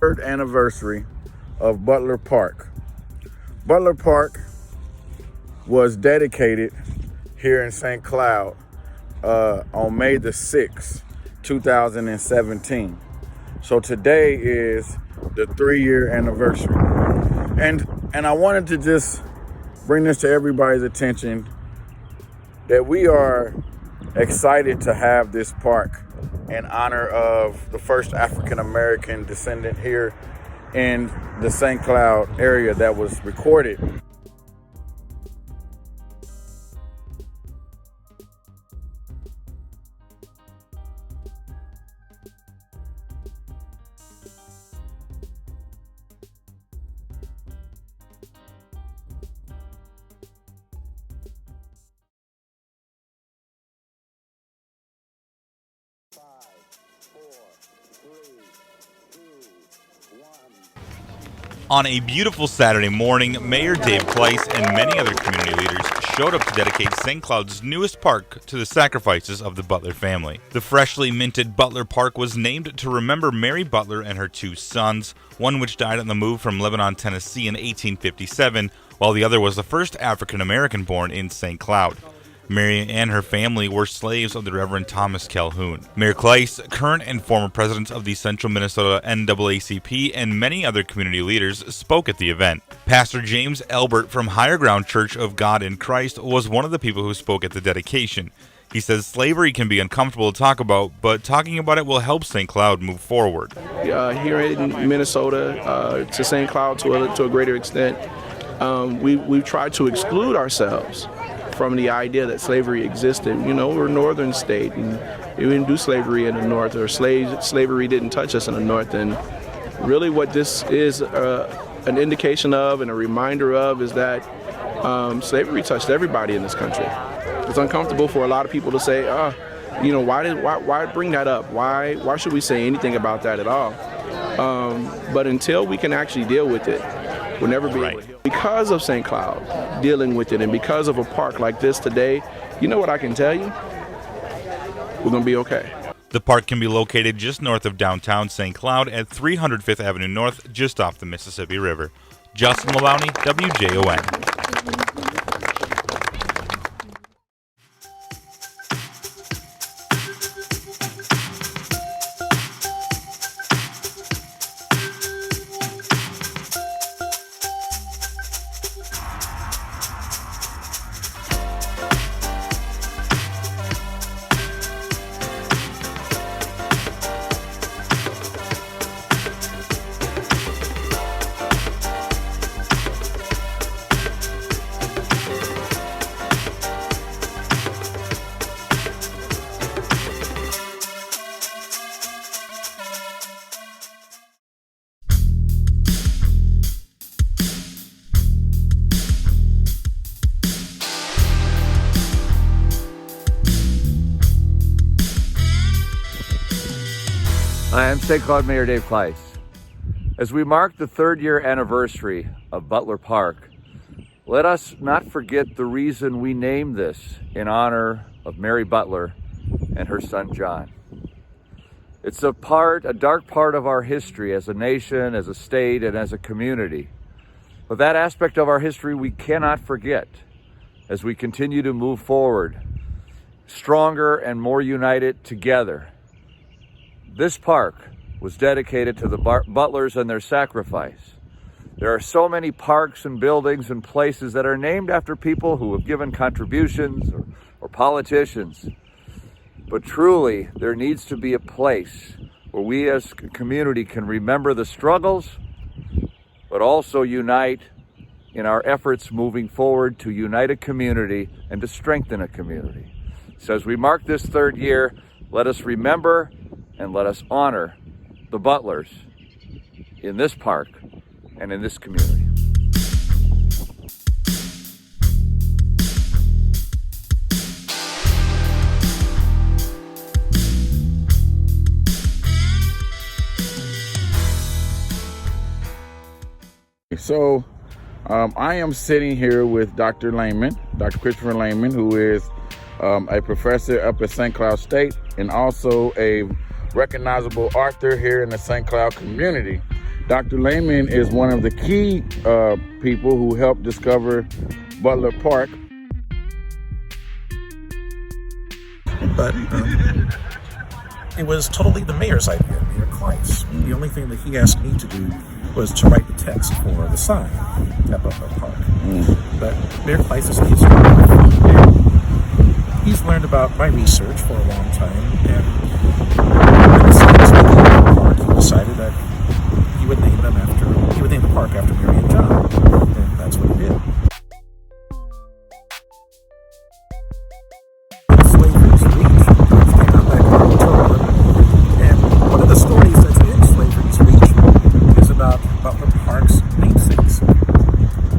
Third anniversary of Butler Park. Butler Park was dedicated here in St. Cloud on May the 6th, 2017. So today is the 3-year anniversary. And I wanted to just bring this to everybody's attention that we are excited to have this park in honor of the first African-American descendant here in the St. Cloud area that was recorded. On a beautiful Saturday morning, Mayor Dave Kleiss and many other community leaders showed up to dedicate St. Cloud's newest park to the sacrifices of the Butler family. The freshly minted Butler Park was named to remember Mary Butler and her 2 sons, one which died on the move from Lebanon, Tennessee in 1857, while the other was the first African-American born in St. Cloud. Mary and her family were slaves of the Reverend Thomas Calhoun. Mayor Kleiss, current and former presidents of the Central Minnesota NAACP, and many other community leaders spoke at the event. Pastor James Elbert from Higher Ground Church of God in Christ was one of the people who spoke at the dedication. He says slavery can be uncomfortable to talk about, but talking about it will help St. Cloud move forward. Here in Minnesota, to St. Cloud to a greater extent, we've tried to exclude ourselves from the idea that slavery existed. You know, we're a northern state, and we didn't do slavery in the north, or slavery didn't touch us in the north. And really what this is an indication of and a reminder of is that slavery touched everybody in this country. It's uncomfortable for a lot of people to say, why bring that up? Why should we say anything about that at all? But until we can actually deal with it, we'll never be able to. Because of St. Cloud dealing with it, and because of a park like this today, you know what I can tell you? We're going to be okay. The park can be located just north of downtown St. Cloud at 305th Avenue North, just off the Mississippi River. Justin Maloney, WJON. Hi, I'm St. Cloud Mayor Dave Kleiss. As we mark the 3rd-year anniversary of Butler Park, let us not forget the reason we named this in honor of Mary Butler and her son John. It's a dark part of our history as a nation, as a state, and as a community. But that aspect of our history we cannot forget as we continue to move forward, stronger and more united together. This park was dedicated to the Butlers and their sacrifice. There are so many parks and buildings and places that are named after people who have given contributions or politicians. But truly, there needs to be a place where we as a community can remember the struggles, but also unite in our efforts moving forward to unite a community and to strengthen a community. So as we mark this 3rd year, let us remember and let us honor the Butlers in this park and in this community. So I am sitting here with Dr. Christopher Lehman, who is a professor up at St. Cloud State and also a recognizable author here in the St. Cloud community. Dr. Lehman is one of the key people who helped discover Butler Park. But it was totally the mayor's idea, Mayor Kleiss. The only thing that he asked me to do was to write the text for the sign at Butler Park. But Mayor Kleiss is a historian, and he's learned about my research for a long time, and when the sign was making Butler Park, he decided that he would name the park after Mary and John, and that's what he did. Slavery's reach, which came out back in October, and one of the stories that's in Slavery's reach is about Butler Park's namesakes,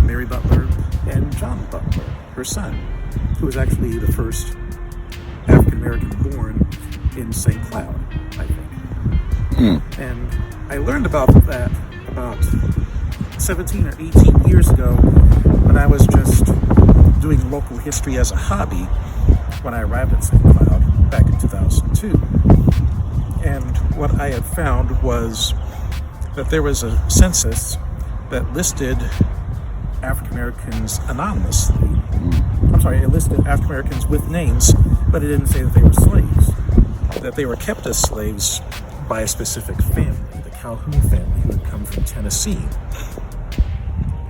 Mary Butler and John Butler, her son, who was actually the first African American born in St. Cloud, I think. And I learned about that about 17 or 18 years ago when I was just doing local history as a hobby when I arrived at St. Cloud back in 2002. And what I had found was that there was a census that listed African Americans anonymously. I'm sorry, it listed African Americans with names, but it didn't say that they were slaves. That they were kept as slaves by a specific family, the Calhoun family, who had come from Tennessee.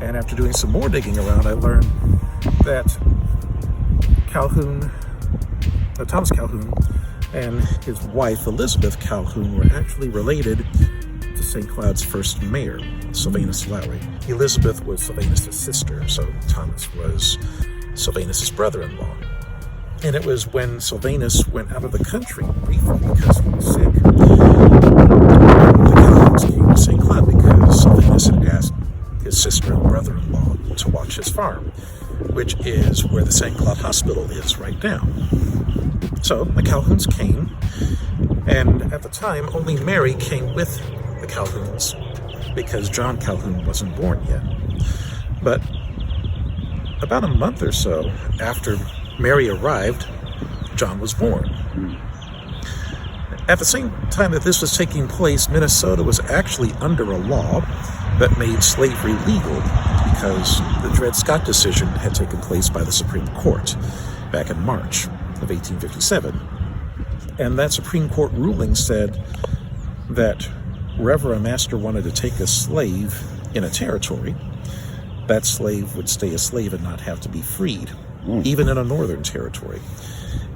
And after doing some more digging around, I learned that Thomas Calhoun and his wife, Elizabeth Calhoun, were actually related to St. Cloud's first mayor, Sylvanus Lowry. Elizabeth was Sylvanus' sister, so Thomas was Sylvanus' brother-in-law. And it was when Sylvanus went out of the country briefly because he was sick, the Calhouns came to St. Cloud because Sylvanus had asked his sister and brother-in-law to watch his farm, which is where the St. Cloud Hospital is right now. So the Calhouns came, and at the time, only Mary came with the Calhouns because John Calhoun wasn't born yet. But about a month or so after Mary arrived, John was born. At the same time that this was taking place, Minnesota was actually under a law that made slavery legal because the Dred Scott decision had taken place by the Supreme Court back in March of 1857. And that Supreme Court ruling said that wherever a master wanted to take a slave in a territory, that slave would stay a slave and not have to be freed, even in a northern territory.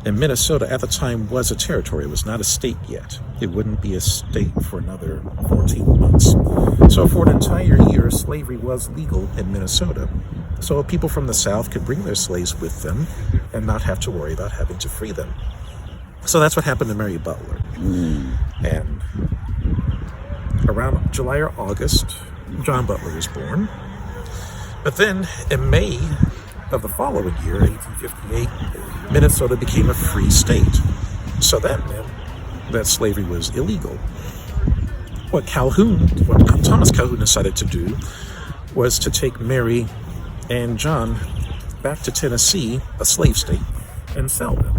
And Minnesota at the time was a territory. It was not a state yet. It wouldn't be a state for another 14 months. So for an entire year, slavery was legal in Minnesota. So people from the South could bring their slaves with them and not have to worry about having to free them. So that's what happened to Mary Butler. And around July or August, John Butler was born. But then in May of the following year, 1858, Minnesota became a free state. So that meant that slavery was illegal. What Thomas Calhoun decided to do was to take Mary and John back to Tennessee, a slave state, and sell them,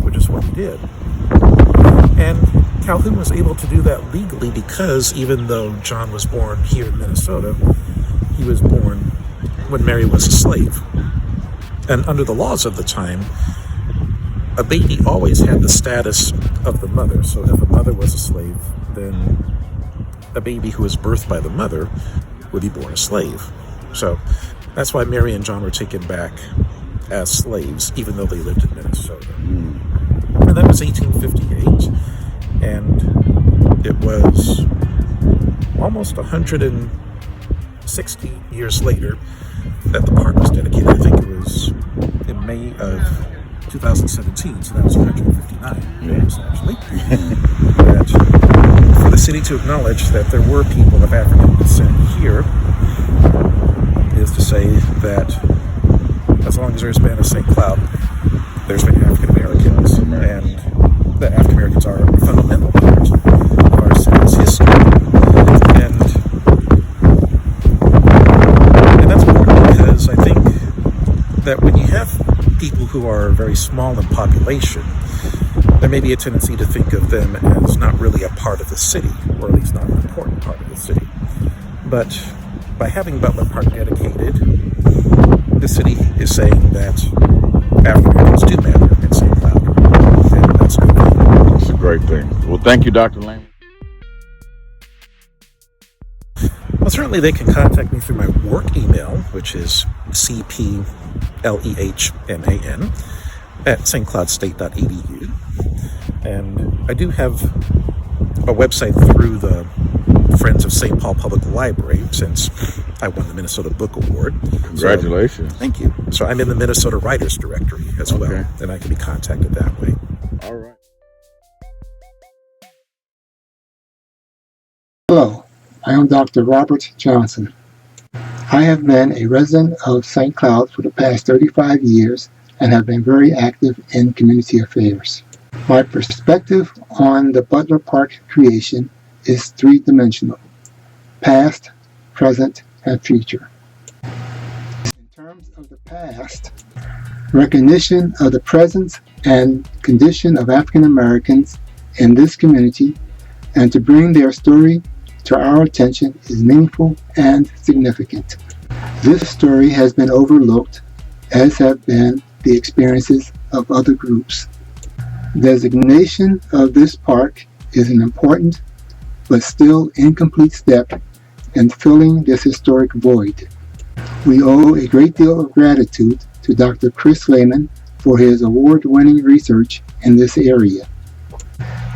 which is what he did. And Calhoun was able to do that legally because even though John was born here in Minnesota, he was born when Mary was a slave. And under the laws of the time, a baby always had the status of the mother. So if a mother was a slave, then a baby who was birthed by the mother would be born a slave. So that's why Mary and John were taken back as slaves, even though they lived in Minnesota. And that was 1858. And it was almost 160 years later that the park was dedicated. I think it was in May of 2017, so that was 159 years actually. That for the city to acknowledge that there were people of African descent here is to say that as long as there's been a St. Cloud, there's been African Americans, and that African Americans are a fundamental part of our city's history. And that's important because I think that when you have people who are very small in population, there may be a tendency to think of them as not really a part of the city, or at least not an important part of the city. But by having Butler Park dedicated, the city is saying that African Americans do matter in St. Cloud. And that's a good thing. It's a great thing. Well, thank you, Dr. Lehman. Well, certainly they can contact me through my work email, which is cplehman at stcloudstate.edu. And I do have a website through the Friends of St. Paul Public Library, since I won the Minnesota Book Award. Congratulations. So, thank you. So I'm in the Minnesota Writers Directory as well, and I can be contacted that way. All right. Hello, I am Dr. Robert Johnson. I have been a resident of St. Cloud for the past 35 years and have been very active in community affairs. My perspective on the Butler Park creation is three-dimensional: past, present, and future. In terms of the past, recognition of the presence and condition of African Americans in this community and to bring their story to our attention is meaningful and significant. This story has been overlooked, as have been the experiences of other groups. Designation of this park is an important but still incomplete step in filling this historic void. We owe a great deal of gratitude to Dr. Chris Lehman for his award-winning research in this area.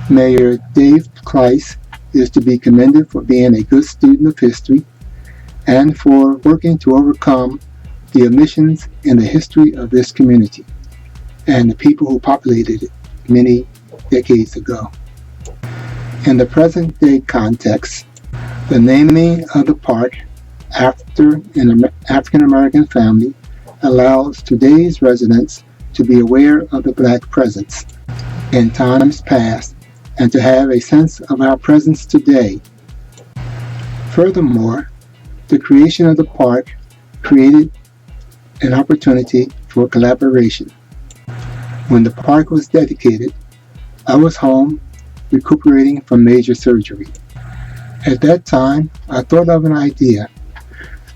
Mayor Dave Kleiss is to be commended for being a good student of history and for working to overcome the omissions in the history of this community and the people who populated it many decades ago. In the present-day context, the naming of the park after an African-American family allows today's residents to be aware of the Black presence in times past and to have a sense of our presence today. Furthermore, the creation of the park created an opportunity for collaboration. When the park was dedicated, I was home recuperating from major surgery. At that time, I thought of an idea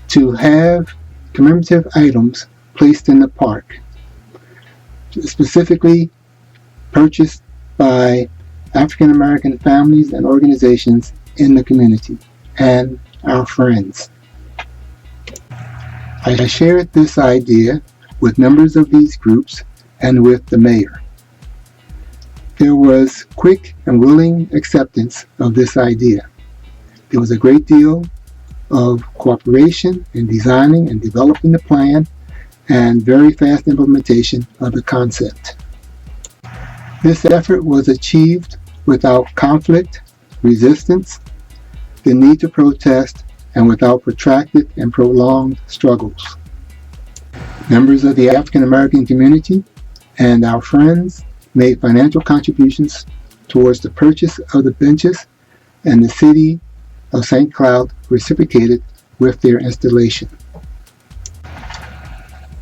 to have commemorative items placed in the park, specifically purchased by African American families and organizations in the community and our friends. I shared this idea with members of these groups and with the mayor. There was quick and willing acceptance of this idea. There was a great deal of cooperation in designing and developing the plan and very fast implementation of the concept. This effort was achieved without conflict, resistance, the need to protest, and without protracted and prolonged struggles. Members of the African American community and our friends made financial contributions towards the purchase of the benches, and the city of St. Cloud reciprocated with their installation.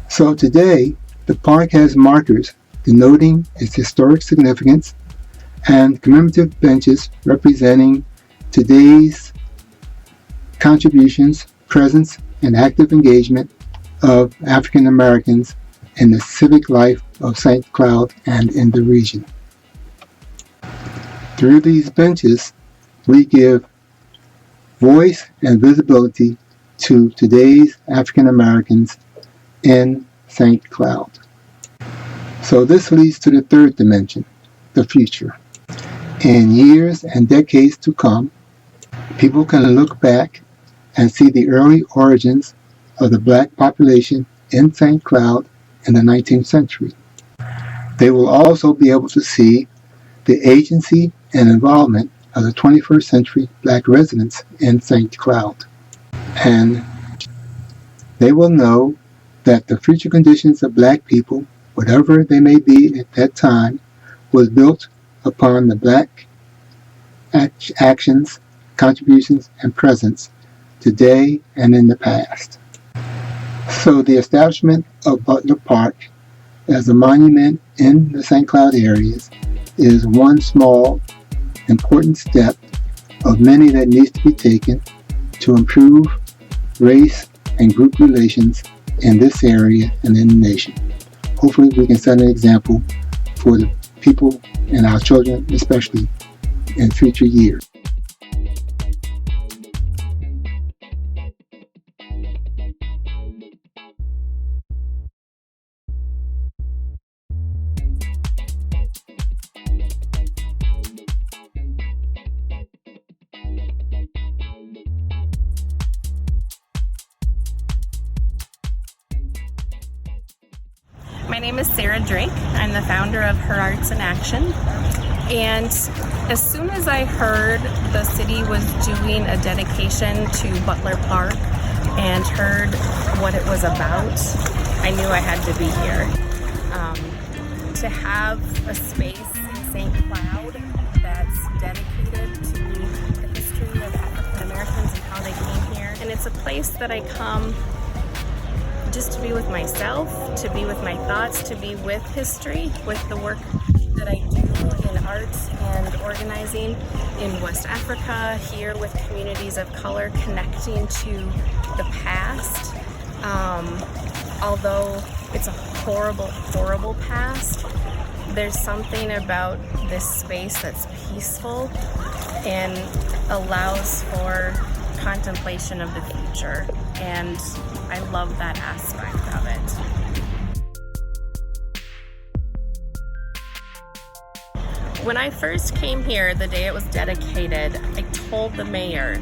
So today, the park has markers denoting its historic significance and commemorative benches representing today's contributions, presence, and active engagement of African Americans in the civic life of St. Cloud and in the region. Through these benches, we give voice and visibility to today's African Americans in St. Cloud. So this leads to the third dimension, the future. In years and decades to come, people can look back and see the early origins of the Black population in St. Cloud in the 19th century. They will also be able to see the agency and involvement of the 21st century Black residents in St. Cloud. And they will know that the future conditions of Black people, whatever they may be at that time, was built upon the Black actions, contributions, and presence today and in the past. So the establishment of Butler Park as a monument in the St. Cloud areas is one small, important step of many that needs to be taken to improve race and group relations in this area and in the nation. Hopefully we can set an example for the people and our children, especially in future years. My name is Sarah Drake. I'm the founder of Her Arts in Action. And as soon as I heard the city was doing a dedication to Butler Park and heard what it was about, I knew I had to be here. To have a space in St. Cloud that's dedicated to the history of African Americans and how they came here. And it's a place that I come just to be with myself, to be with my thoughts, to be with history, with the work that I do in arts and organizing in West Africa, here with communities of color, connecting to the past. Although it's a horrible, horrible past, there's something about this space that's peaceful and allows for contemplation of the future, and I love that aspect of it. When I first came here, the day it was dedicated, I told the mayor,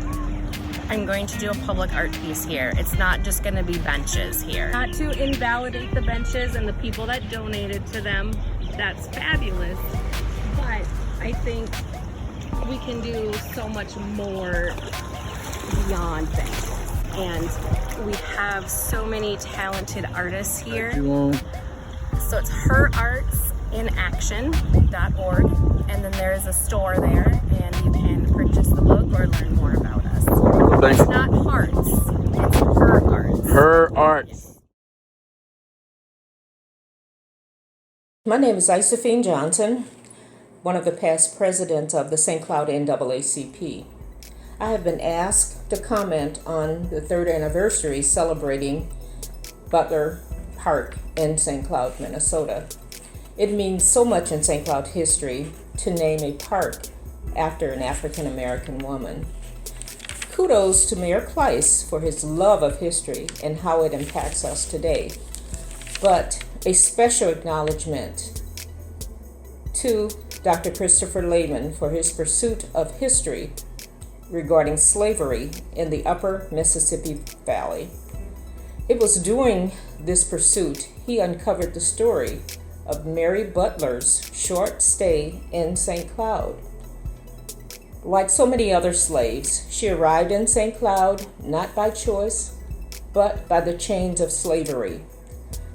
I'm going to do a public art piece here. It's not just going to be benches here. Not to invalidate the benches and the people that donated to them. That's fabulous. But I think we can do so much more beyond benches. And we have so many talented artists here. So it's herartsinaction.org, and then there is a store there, and you can purchase the book or learn more about us. Thanks. It's not hearts, it's Her Arts. Her Arts. My name is Josephine Johnson, one of the past presidents of the St. Cloud NAACP. I have been asked to comment on the third anniversary celebrating Butler Park in St. Cloud, Minnesota. It means so much in St. Cloud history to name a park after an African American woman. Kudos to Mayor Kleiss for his love of history and how it impacts us today. But a special acknowledgement to Dr. Christopher Lehman for his pursuit of history regarding slavery in the upper Mississippi Valley. It was during this pursuit he uncovered the story of Mary Butler's short stay in St. Cloud. Like so many other slaves, she arrived in St. Cloud not by choice, but by the chains of slavery.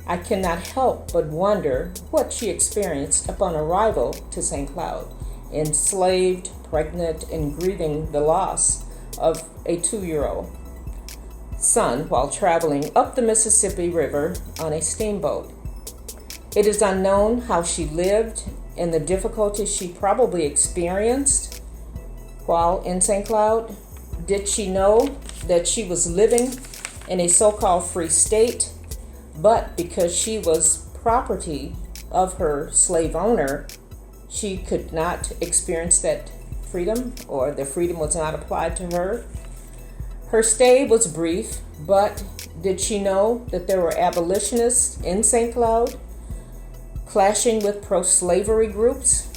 I cannot help but wonder what she experienced upon arrival to St. Cloud, enslaved, pregnant, and grieving the loss of a 2-year-old son while traveling up the Mississippi River on a steamboat. It is unknown how she lived and the difficulties she probably experienced while in St. Cloud. Did she know that she was living in a so-called free state, but because she was property of her slave owner, she could not experience that freedom, or the freedom was not applied to her? Her stay was brief, but did she know that there were abolitionists in St. Cloud clashing with pro-slavery groups?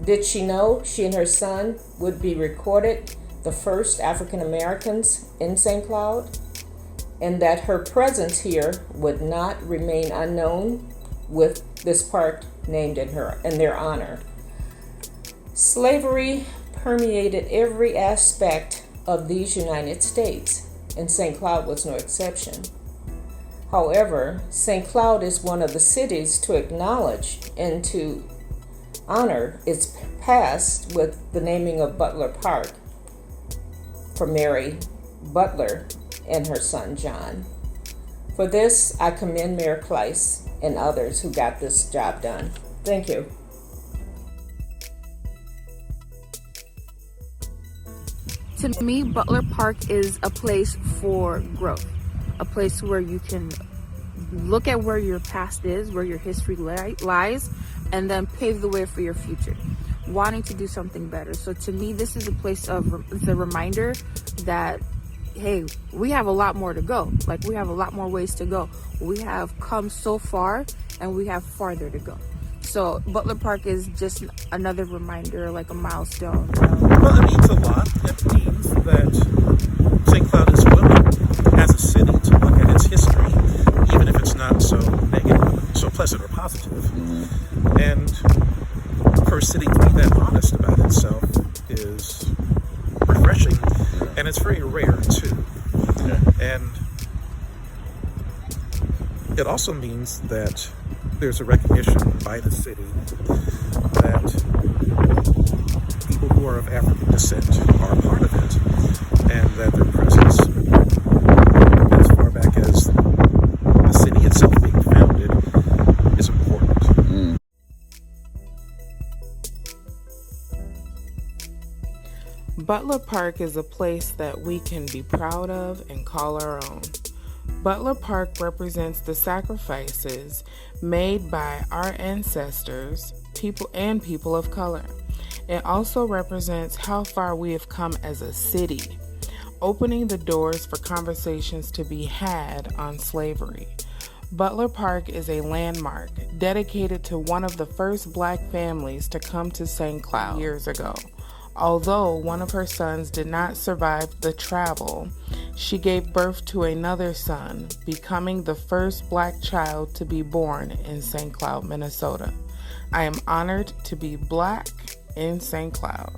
Did she know she and her son would be recorded the first African Americans in St. Cloud, and that her presence here would not remain unknown with this park named in their honor? Slavery permeated every aspect of these United States, and St. Cloud was no exception. However, St. Cloud is one of the cities to acknowledge and to honor its past with the naming of Butler Park for Mary Butler and her son John. For this, I commend Mayor Kleiss and others who got this job done. Thank you. To me, Butler Park is a place for growth, a place where you can look at where your past is, where your history lies, and then pave the way for your future, wanting to do something better. So to me, this is a place of the reminder that, hey, we have a lot more to go. Like, we have a lot more ways to go. We have come so far and we have farther to go. So Butler Park is just another reminder, like a milestone. Well, it means a lot. It means that St. Cloud is willing, as a city, to look at its history, even if it's not so negative, so pleasant or positive. And for a city to be that honest about itself is refreshing, and it's very rare, too. And it also means that there's a recognition by the city that people who are of African descent are a part of it, and that their presence, as far back as the city itself being founded, is important. Butler Park is a place that we can be proud of and call our own. Butler Park represents the sacrifices made by our ancestors, people of color. It also represents how far we have come as a city, opening the doors for conversations to be had on slavery. Butler Park is a landmark dedicated to one of the first Black families to come to St. Cloud years ago. Although one of her sons did not survive the travel, she gave birth to another son, becoming the first Black child to be born in St. Cloud, Minnesota. I am honored to be Black in St. Cloud.